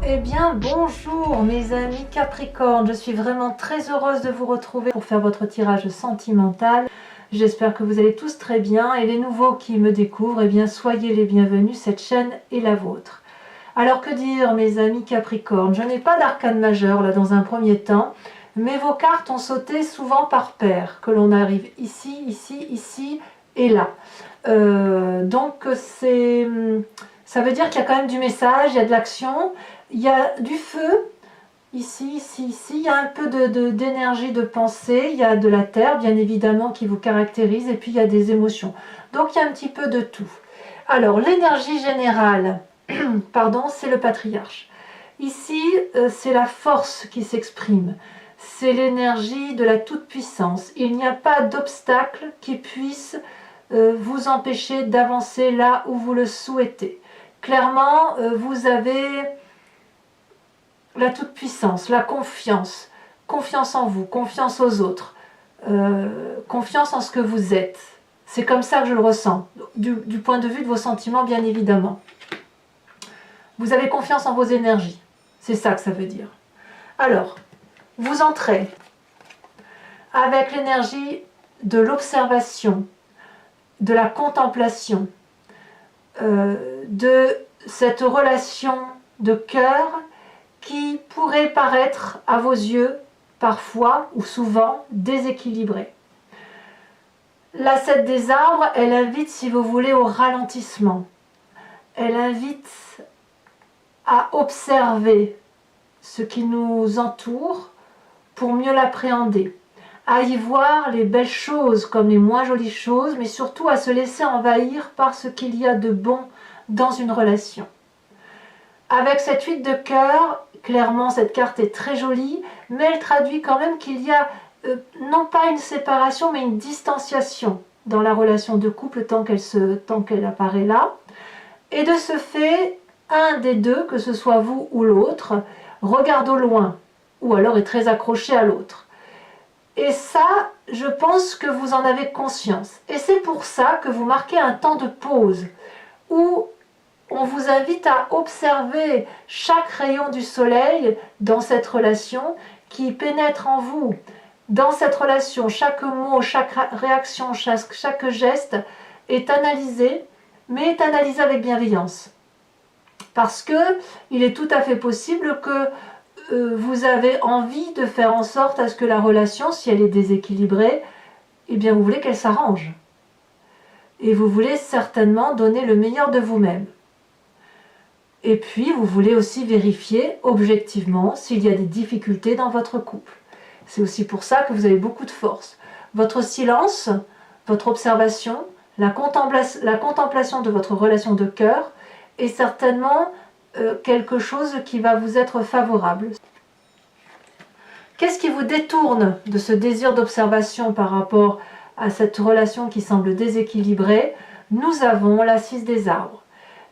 Eh bien, bonjour mes amis Capricorne, je suis vraiment très heureuse de vous retrouver pour faire votre tirage sentimental. J'espère que vous allez tous très bien et les nouveaux qui me découvrent, eh bien, soyez les bienvenus, cette chaîne est la vôtre. Alors que dire mes amis Capricorne, je n'ai pas d'arcane majeur là dans un premier temps, mais vos cartes ont sauté souvent par paire, que l'on arrive ici, ici, ici et là. Donc ça veut dire qu'il y a quand même du message, il y a de l'action, il y a du feu, ici, ici, ici, il y a un peu d'énergie de pensée, il y a de la terre bien évidemment qui vous caractérise et puis il y a des émotions. Donc il y a un petit peu de tout. Alors l'énergie générale, pardon, c'est le patriarche. Ici, c'est la force qui s'exprime. C'est l'énergie de la toute-puissance. Il n'y a pas d'obstacle qui puisse vous empêcher d'avancer là où vous le souhaitez. Clairement, vous avez la toute-puissance, la confiance, confiance en vous, confiance aux autres, confiance en ce que vous êtes. C'est comme ça que je le ressens, du point de vue de vos sentiments, bien évidemment. Vous avez confiance en vos énergies, c'est ça que ça veut dire. Alors, vous entrez avec l'énergie de l'observation, de la contemplation, de cette relation de cœur qui pourrait paraître à vos yeux parfois ou souvent déséquilibrée. La 7 des arbres, elle invite, si vous voulez, au ralentissement. Elle invite à observer ce qui nous entoure pour mieux l'appréhender, à y voir les belles choses comme les moins jolies choses, mais surtout à se laisser envahir par ce qu'il y a de bon dans une relation. Avec cette 8 de cœur, clairement cette carte est très jolie, mais elle traduit quand même qu'il y a non pas une séparation, mais une distanciation dans la relation de couple tant qu'elle apparaît là. Et de ce fait, un des deux, que ce soit vous ou l'autre, regarde au loin, ou alors est très accroché à l'autre. Et ça, je pense que vous en avez conscience. Et c'est pour ça que vous marquez un temps de pause, où on vous invite à observer chaque rayon du soleil dans cette relation qui pénètre en vous. Dans cette relation, chaque mot, chaque réaction, chaque geste est analysé, mais est analysé avec bienveillance. Parce que il est tout à fait possible que vous avez envie de faire en sorte à ce que la relation, si elle est déséquilibrée, eh bien vous voulez qu'elle s'arrange. Et vous voulez certainement donner le meilleur de vous-même. Et puis, vous voulez aussi vérifier objectivement s'il y a des difficultés dans votre couple. C'est aussi pour ça que vous avez beaucoup de force. Votre silence, votre observation, la contemplation de votre relation de cœur est certainement quelque chose qui va vous être favorable. Qu'est-ce qui vous détourne de ce désir d'observation par rapport à cette relation qui semble déséquilibrée? Nous avons la 6 des arbres.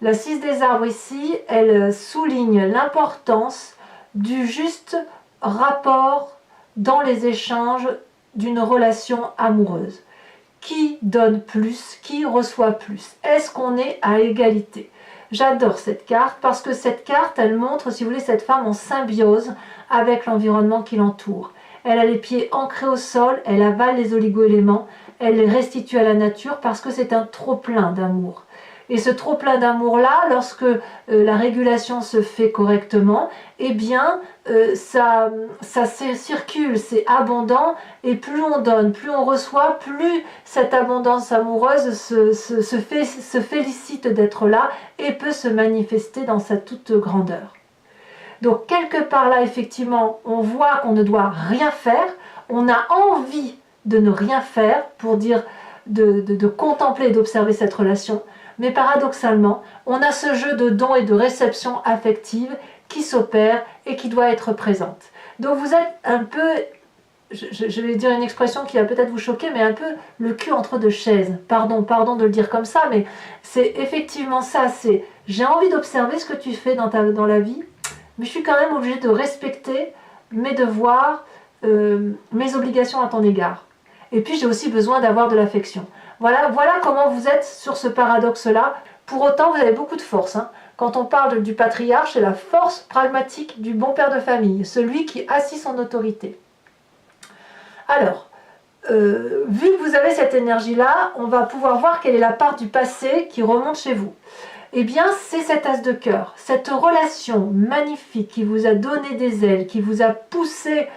La 6 des arbres ici, elle souligne l'importance du juste rapport dans les échanges d'une relation amoureuse. Qui donne plus? Qui reçoit plus? Est-ce qu'on est à égalité? J'adore cette carte parce que cette carte, elle montre, si vous voulez, cette femme en symbiose avec l'environnement qui l'entoure. Elle a les pieds ancrés au sol, elle avale les oligo-éléments, elle les restitue à la nature parce que c'est un trop-plein d'amour. Et ce trop-plein d'amour-là, lorsque la régulation se fait correctement, eh bien, ça circule, c'est abondant, et plus on donne, plus on reçoit, plus cette abondance amoureuse se félicite d'être là et peut se manifester dans sa toute grandeur. Donc, quelque part là, effectivement, on voit qu'on ne doit rien faire, on a envie de ne rien faire pour dire de contempler et d'observer cette relation. Mais paradoxalement, on a ce jeu de don et de réception affective qui s'opère et qui doit être présente. Donc vous êtes un peu, je vais dire une expression qui va peut-être vous choquer, mais un peu le cul entre deux chaises. Pardon de le dire comme ça, mais c'est effectivement ça. C'est j'ai envie d'observer ce que tu fais dans la vie, mais je suis quand même obligée de respecter mes devoirs, mes obligations à ton égard. Et puis j'ai aussi besoin d'avoir de l'affection. Voilà comment vous êtes sur ce paradoxe-là. Pour autant, vous avez beaucoup de force. Quand Quand on parle du patriarche, c'est la force pragmatique du bon père de famille, celui qui assit son autorité. Alors, vu que vous avez cette énergie-là, on va pouvoir voir quelle est la part du passé qui remonte chez vous. Eh bien, c'est cet as de cœur, cette relation magnifique qui vous a donné des ailes, qui vous a poussé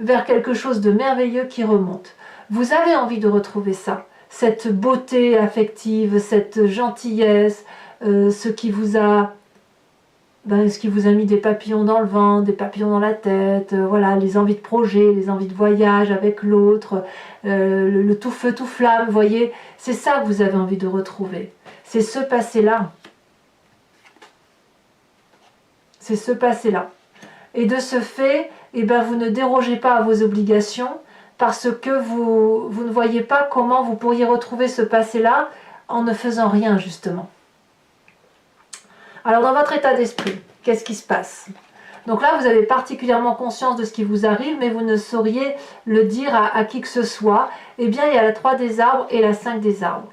vers quelque chose de merveilleux qui remonte. Vous avez envie de retrouver ça, cette beauté affective, cette gentillesse, ce qui vous a mis des papillons dans le ventre, des papillons dans la tête, voilà, les envies de projet, les envies de voyage avec l'autre, le tout feu, tout flamme, vous voyez, c'est ça que vous avez envie de retrouver. C'est ce passé-là. C'est ce passé-là. Et de ce fait, eh ben, vous ne dérogez pas à vos obligations parce que vous ne voyez pas comment vous pourriez retrouver ce passé-là en ne faisant rien, justement. Alors, dans votre état d'esprit, qu'est-ce qui se passe? Donc là, vous avez particulièrement conscience de ce qui vous arrive, mais vous ne sauriez le dire à qui que ce soit. Eh bien, il y a la 3 des arbres et la 5 des arbres.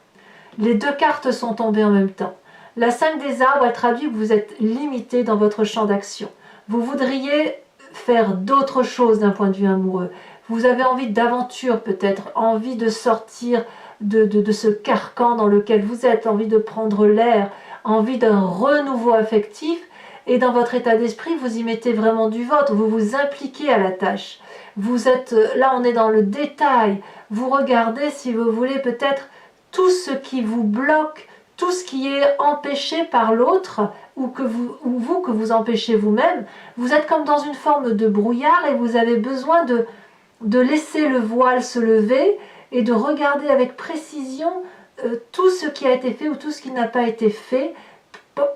Les 2 cartes sont tombées en même temps. La 5 des arbres, elle traduit que vous êtes limité dans votre champ d'action. Vous voudriez faire d'autres choses d'un point de vue amoureux. Vous avez envie d'aventure peut-être, envie de sortir de ce carcan dans lequel vous êtes, envie de prendre l'air, envie d'un renouveau affectif. Et dans votre état d'esprit, vous y mettez vraiment du vôtre, vous vous impliquez à la tâche. Vous êtes, là on est dans le détail, vous regardez si vous voulez peut-être tout ce qui vous bloque, tout ce qui est empêché par l'autre ou que vous empêchez vous-même. Vous êtes comme dans une forme de brouillard et vous avez besoin de laisser le voile se lever et de regarder avec précision tout ce qui a été fait ou tout ce qui n'a pas été fait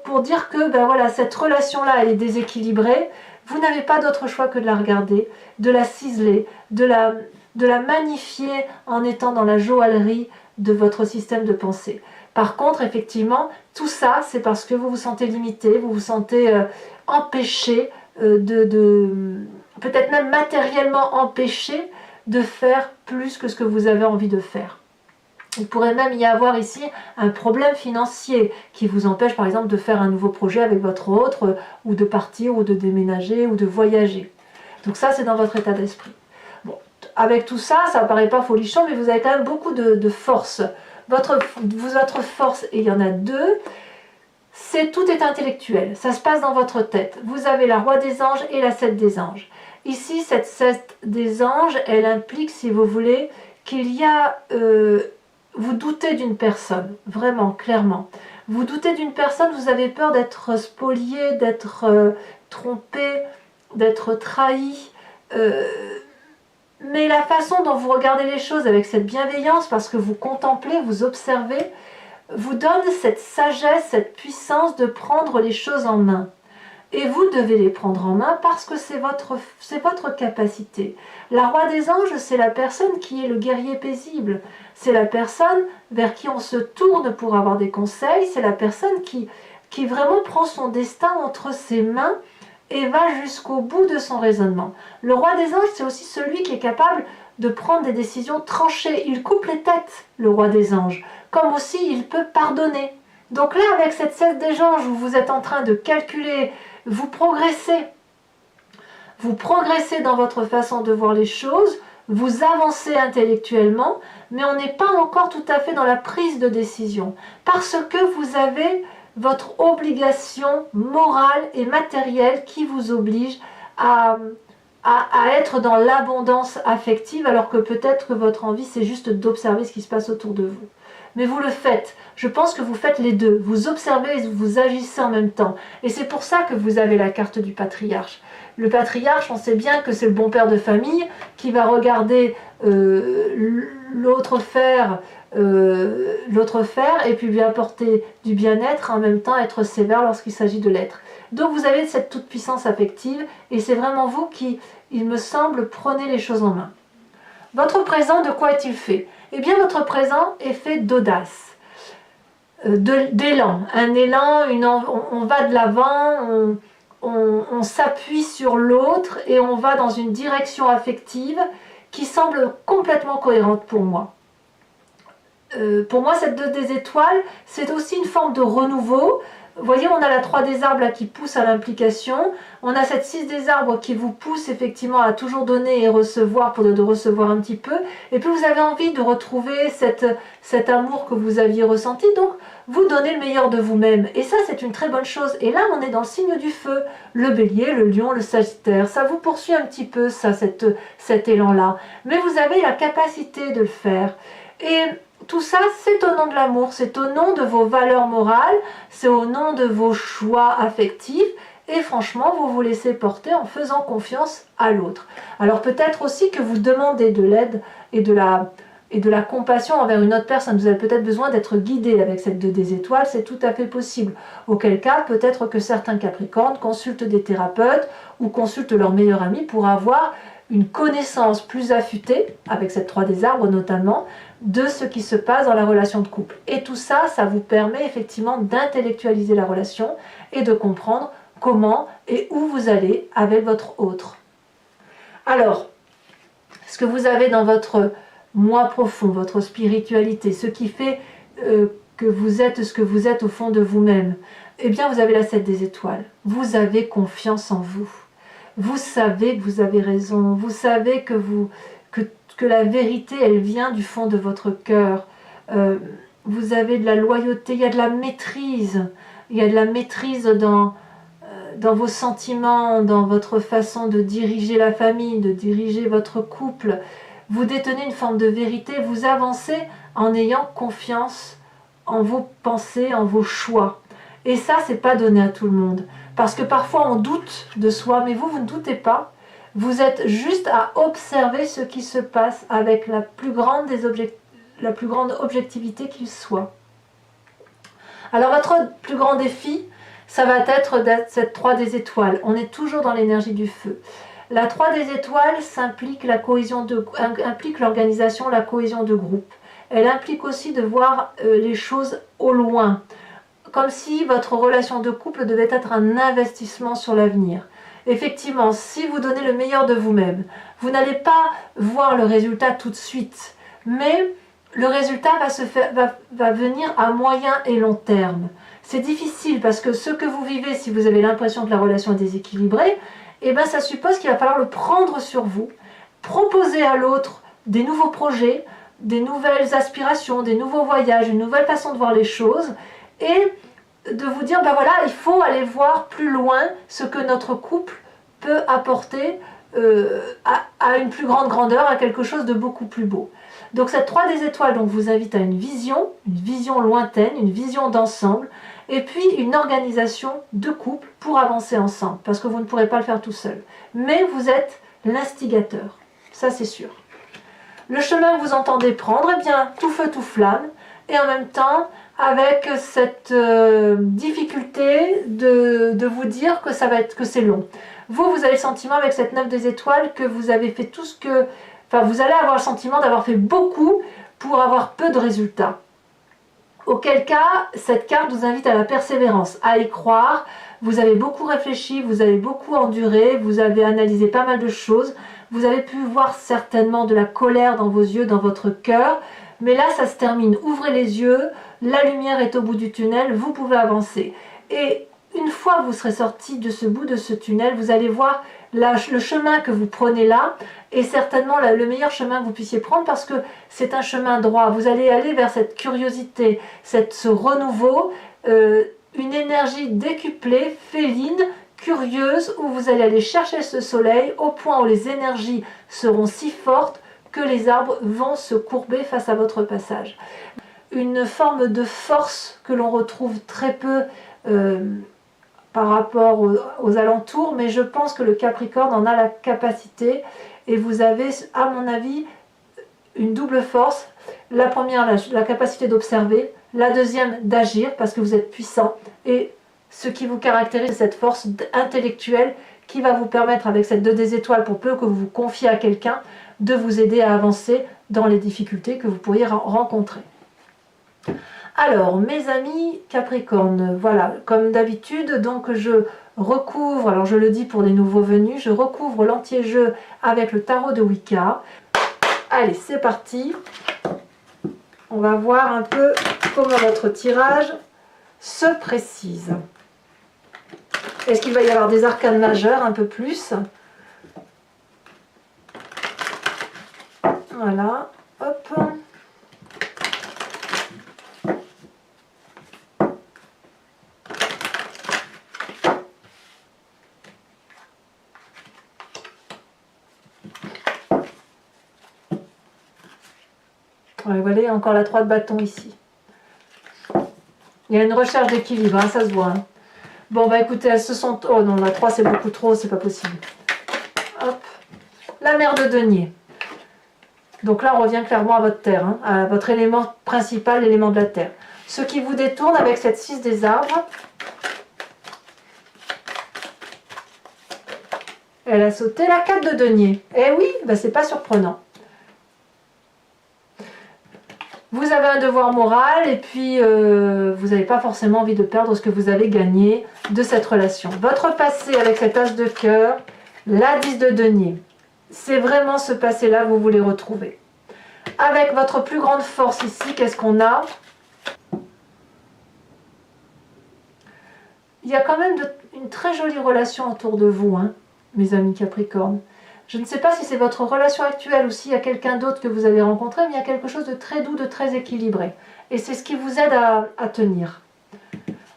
pour dire que ben voilà, cette relation-là elle est déséquilibrée. Vous n'avez pas d'autre choix que de la regarder, de la ciseler, de la magnifier en étant dans la joaillerie de votre système de pensée. Par contre, effectivement, tout ça, c'est parce que vous vous sentez limité, vous vous sentez empêché, peut-être même matériellement empêché de faire plus que ce que vous avez envie de faire. Il pourrait même y avoir ici un problème financier qui vous empêche par exemple de faire un nouveau projet avec votre autre, ou de partir, ou de déménager, ou de voyager. Donc ça, c'est dans votre état d'esprit. Bon, avec tout ça, ça ne paraît pas folichon, mais vous avez quand même beaucoup de force. Votre force, et il y en a 2, tout est intellectuel, ça se passe dans votre tête. Vous avez la roi des anges et la 7 des anges. Ici, cette 7 des anges, elle implique, si vous voulez, qu'il y a... vous doutez d'une personne, vraiment, clairement. Vous doutez d'une personne, vous avez peur d'être spolié, d'être trompé, d'être trahi. Mais la façon dont vous regardez les choses avec cette bienveillance, parce que vous contemplez, vous observez, vous donne cette sagesse, cette puissance de prendre les choses en main. Et vous devez les prendre en main parce que c'est votre capacité. La roi des anges, c'est la personne qui est le guerrier paisible. C'est la personne vers qui on se tourne pour avoir des conseils. C'est la personne qui vraiment prend son destin entre ses mains et va jusqu'au bout de son raisonnement. Le roi des anges, c'est aussi celui qui est capable de prendre des décisions tranchées. Il coupe les têtes, le roi des anges. Comme aussi, il peut pardonner. Donc là, avec cette 7 des anges où vous êtes en train de calculer, vous progressez. Vous progressez dans votre façon de voir les choses, vous avancez intellectuellement, mais on n'est pas encore tout à fait dans la prise de décision. Parce que vous avez votre obligation morale et matérielle qui vous oblige à être dans l'abondance affective, alors que peut-être que votre envie, c'est juste d'observer ce qui se passe autour de vous. Mais vous le faites. Je pense que vous faites les deux. Vous observez et vous agissez en même temps. Et c'est pour ça que vous avez la carte du patriarche. Le patriarche, on sait bien que c'est le bon père de famille qui va regarder l'autre faire et puis lui apporter du bien-être, en même temps être sévère lorsqu'il s'agit de l'être. Donc vous avez cette toute-puissance affective et c'est vraiment vous qui, il me semble, prenez les choses en main. Votre présent, de quoi est-il fait? Eh bien, votre présent est fait d'audace, d'élan. Un élan, on va de l'avant, on s'appuie sur l'autre et on va dans une direction affective qui semble complètement cohérente pour moi. Pour moi, cette 2 des étoiles, c'est aussi une forme de renouveau. Vous voyez, on a la 3 des arbres là qui pousse à l'implication. On a cette 6 des arbres qui vous pousse effectivement à toujours donner et recevoir pour de recevoir un petit peu. Et puis vous avez envie de retrouver cet amour que vous aviez ressenti. Donc vous donnez le meilleur de vous-même. Et ça, c'est une très bonne chose. Et là, on est dans le signe du feu. Le bélier, le lion, le sagittaire. Ça vous poursuit un petit peu, ça, cet élan-là. Mais vous avez la capacité de le faire. Et tout ça, c'est au nom de l'amour, c'est au nom de vos valeurs morales, c'est au nom de vos choix affectifs. Et franchement, vous vous laissez porter en faisant confiance à l'autre. Alors peut-être aussi que vous demandez de l'aide et de la compassion envers une autre personne. Vous avez peut-être besoin d'être guidé avec cette 2 des étoiles, c'est tout à fait possible. Auquel cas, peut-être que certains Capricornes consultent des thérapeutes ou consultent leur meilleur ami pour avoir une connaissance plus affûtée, avec cette 3 des arbres notamment, de ce qui se passe dans la relation de couple. Et tout ça, ça vous permet effectivement d'intellectualiser la relation et de comprendre comment et où vous allez avec votre autre. Alors, ce que vous avez dans votre moi profond, votre spiritualité, ce qui fait que vous êtes ce que vous êtes au fond de vous-même, eh bien vous avez la 7 des étoiles. Vous avez confiance en vous. Vous savez que vous avez raison. Vous savez que la vérité, elle vient du fond de votre cœur. Vous avez de la loyauté, il y a de la maîtrise. Il y a de la maîtrise dans vos sentiments, dans votre façon de diriger la famille, de diriger votre couple. Vous détenez une forme de vérité, vous avancez en ayant confiance en vos pensées, en vos choix. Et ça, c'est pas donné à tout le monde. Parce que parfois on doute de soi, mais vous ne doutez pas. Vous êtes juste à observer ce qui se passe avec la plus grande objectivité qu'il soit. Alors votre plus grand défi, ça va être cette 3 des étoiles. On est toujours dans l'énergie du feu. La 3 des étoiles implique l'organisation, la cohésion de groupe. Elle implique aussi de voir les choses au loin. Comme si votre relation de couple devait être un investissement sur l'avenir. Effectivement, si vous donnez le meilleur de vous-même, vous n'allez pas voir le résultat tout de suite, mais le résultat va venir à moyen et long terme. C'est difficile parce que ce que vous vivez, si vous avez l'impression que la relation est déséquilibrée, eh ben ça suppose qu'il va falloir le prendre sur vous, proposer à l'autre des nouveaux projets, des nouvelles aspirations, des nouveaux voyages, une nouvelle façon de voir les choses, et de vous dire, ben voilà, il faut aller voir plus loin ce que notre couple peut apporter à une plus grande grandeur, à quelque chose de beaucoup plus beau. Donc cette 3 des étoiles donc, vous invite à une vision lointaine, une vision d'ensemble, et puis une organisation de couple pour avancer ensemble, parce que vous ne pourrez pas le faire tout seul. Mais vous êtes l'instigateur, ça c'est sûr. Le chemin que vous entendez prendre, eh bien, tout feu, tout flamme, et en même temps, avec cette difficulté de vous dire que c'est long. Vous avez le sentiment avec cette 9 des étoiles que vous avez fait tout ce que... Enfin, vous allez avoir le sentiment d'avoir fait beaucoup pour avoir peu de résultats. Auquel cas, cette carte vous invite à la persévérance, à y croire. Vous avez beaucoup réfléchi, vous avez beaucoup enduré, vous avez analysé pas mal de choses. Vous avez pu voir certainement de la colère dans vos yeux, dans votre cœur. Mais là, ça se termine. Ouvrez les yeux, la lumière est au bout du tunnel, vous pouvez avancer. Et une fois que vous serez sorti de ce bout de ce tunnel, vous allez voir le chemin que vous prenez là est certainement le meilleur chemin que vous puissiez prendre parce que c'est un chemin droit. Vous allez aller vers cette curiosité, ce renouveau, une énergie décuplée, féline, curieuse, où vous allez aller chercher ce soleil au point où les énergies seront si fortes que les arbres vont se courber face à votre passage. Une forme de force que l'on retrouve très peu par rapport aux alentours, mais je pense que le Capricorne en a la capacité et vous avez, à mon avis, une double force. La première, la capacité d'observer, la deuxième, d'agir parce que vous êtes puissant et ce qui vous caractérise, c'est cette force intellectuelle qui va vous permettre, avec cette 2 des étoiles, pour peu que vous vous confiez à quelqu'un, de vous aider à avancer dans les difficultés que vous pourriez rencontrer. Alors, mes amis Capricorne, voilà, comme d'habitude, donc je recouvre, alors je le dis pour les nouveaux venus, je recouvre l'anti-jeu avec le tarot de Wicca. Allez, c'est parti. On va voir un peu comment notre tirage se précise. Est-ce qu'il va y avoir des arcanes majeures un peu plus? Voilà, hop. Ouais, voilà, il y a encore la 3 de bâton ici. Il y a une recherche d'équilibre, hein, ça se voit. Hein. Bon, bah écoutez, elles se sont... Oh non, la 3 c'est beaucoup trop, c'est pas possible. Hop. La mer de denier. Donc là, on revient clairement à votre terre, hein, à votre élément principal, l'élément de la terre. Ce qui vous détourne avec cette 6 des arbres, elle a sauté la 4 de denier. Eh oui, bah c'est pas surprenant. Vous avez un devoir moral et puis vous n'avez pas forcément envie de perdre ce que vous avez gagné de cette relation. Votre passé avec cet as de cœur, la 10 de denier, c'est vraiment ce passé-là que vous voulez retrouver. Avec votre plus grande force ici, qu'est-ce qu'on a? Il y a quand même une très jolie relation autour de vous, hein, mes amis Capricorne. Je ne sais pas si c'est votre relation actuelle ou s'il y a quelqu'un d'autre que vous avez rencontré, mais il y a quelque chose de très doux, de très équilibré. Et c'est ce qui vous aide à tenir.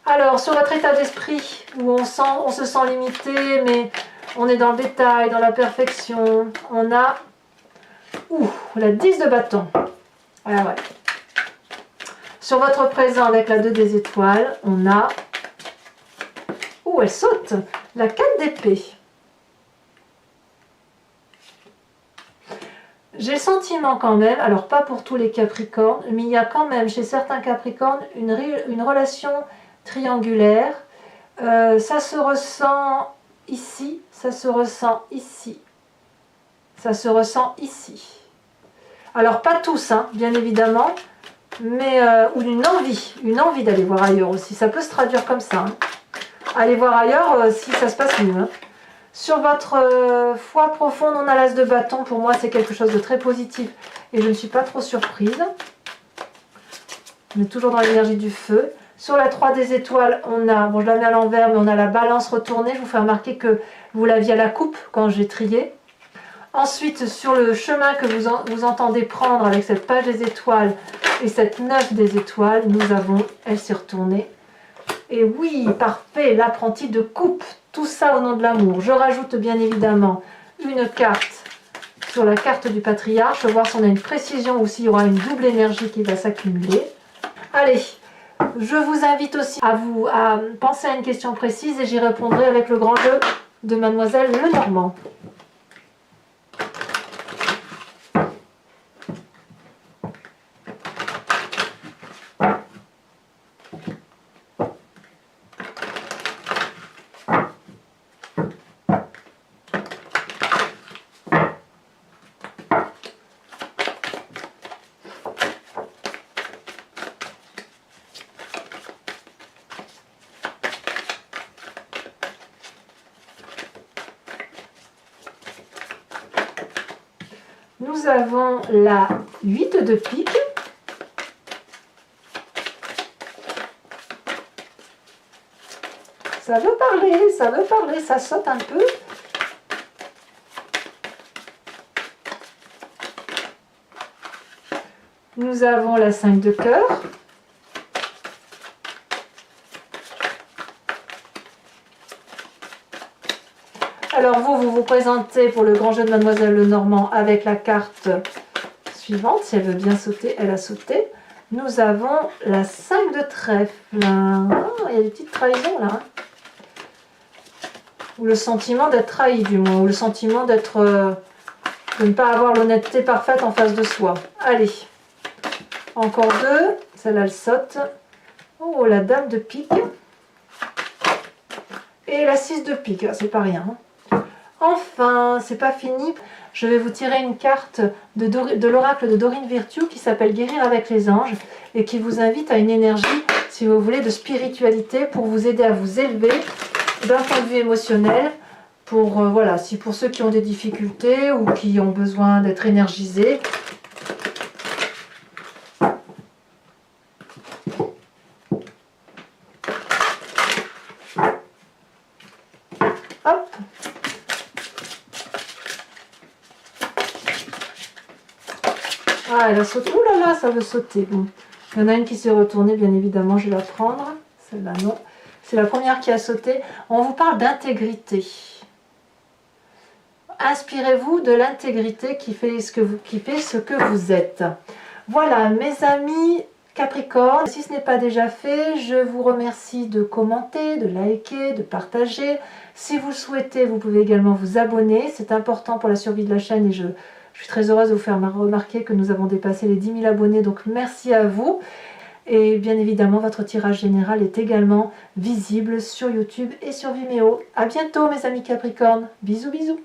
Alors, sur votre état d'esprit, où on se sent limité, mais on est dans le détail, dans la perfection, on a la 10 de bâton. Ah ouais. Sur votre présent, avec la 2 des étoiles, on a... elle saute! La 4 d'épée. J'ai le sentiment quand même, alors pas pour tous les Capricornes, mais il y a quand même chez certains Capricornes une relation triangulaire. Ça se ressent ici, ça se ressent ici, ça se ressent ici. Alors pas tous, hein, bien évidemment, mais ou une envie d'aller voir ailleurs aussi. Ça peut se traduire comme ça. Hein. Allez voir ailleurs si ça se passe mieux. Hein. Sur votre foi profonde, on a l'as de bâton. Pour moi, c'est quelque chose de très positif. Et je ne suis pas trop surprise. On est toujours dans l'énergie du feu. Sur la 3 des étoiles, on a, bon je la mets à l'envers, mais on a la balance retournée. Je vous fais remarquer que vous l'aviez à la coupe quand j'ai trié. Ensuite, sur le chemin que vous entendez prendre avec cette page des étoiles et cette 9 des étoiles, nous avons, elle s'est retournée. Et oui, parfait, l'apprenti de coupe. Tout ça au nom de l'amour. Je rajoute bien évidemment une carte sur la carte du patriarche. Je vais voir si on a une précision ou s'il y aura une double énergie qui va s'accumuler. Allez, je vous invite aussi à penser à une question précise et j'y répondrai avec le grand jeu de Mademoiselle Lenormand. Nous avons la 8 de pique. Ça veut parler, ça saute un peu. Nous avons la 5 de cœur. Alors vous vous présentez pour le grand jeu de Mademoiselle Lenormand avec la carte suivante. Si elle veut bien sauter, elle a sauté. Nous avons la 5 de trèfle. Oh, il y a des petites trahisons là. Ou le sentiment d'être trahi du moins. Ou le sentiment de ne pas avoir l'honnêteté parfaite en face de soi. Allez. Encore 2. Celle-là, elle saute. Oh, la dame de pique. Et la 6 de pique. C'est pas rien. Enfin, c'est pas fini. Je vais vous tirer une carte de l'oracle de Dorine Virtue qui s'appelle Guérir avec les anges et qui vous invite à une énergie, si vous voulez, de spiritualité pour vous aider à vous élever d'un point de vue émotionnel. Voilà, si pour ceux qui ont des difficultés ou qui ont besoin d'être énergisés. Hop. Ah, elle a sauté. Ouh là là, ça veut sauter. Bon. Il y en a une qui s'est retournée, bien évidemment, je vais la prendre. Celle-là, non. C'est la première qui a sauté. On vous parle d'intégrité. Inspirez-vous de l'intégrité qui fait ce que vous êtes. Voilà, mes amis Capricorne, si ce n'est pas déjà fait, je vous remercie de commenter, de liker, de partager. Si vous le souhaitez, vous pouvez également vous abonner. C'est important pour la survie de la chaîne et je suis très heureuse de vous faire remarquer que nous avons dépassé les 10 000 abonnés. Donc merci à vous. Et bien évidemment, votre tirage général est également visible sur YouTube et sur Vimeo. À bientôt mes amis Capricorne. Bisous bisous.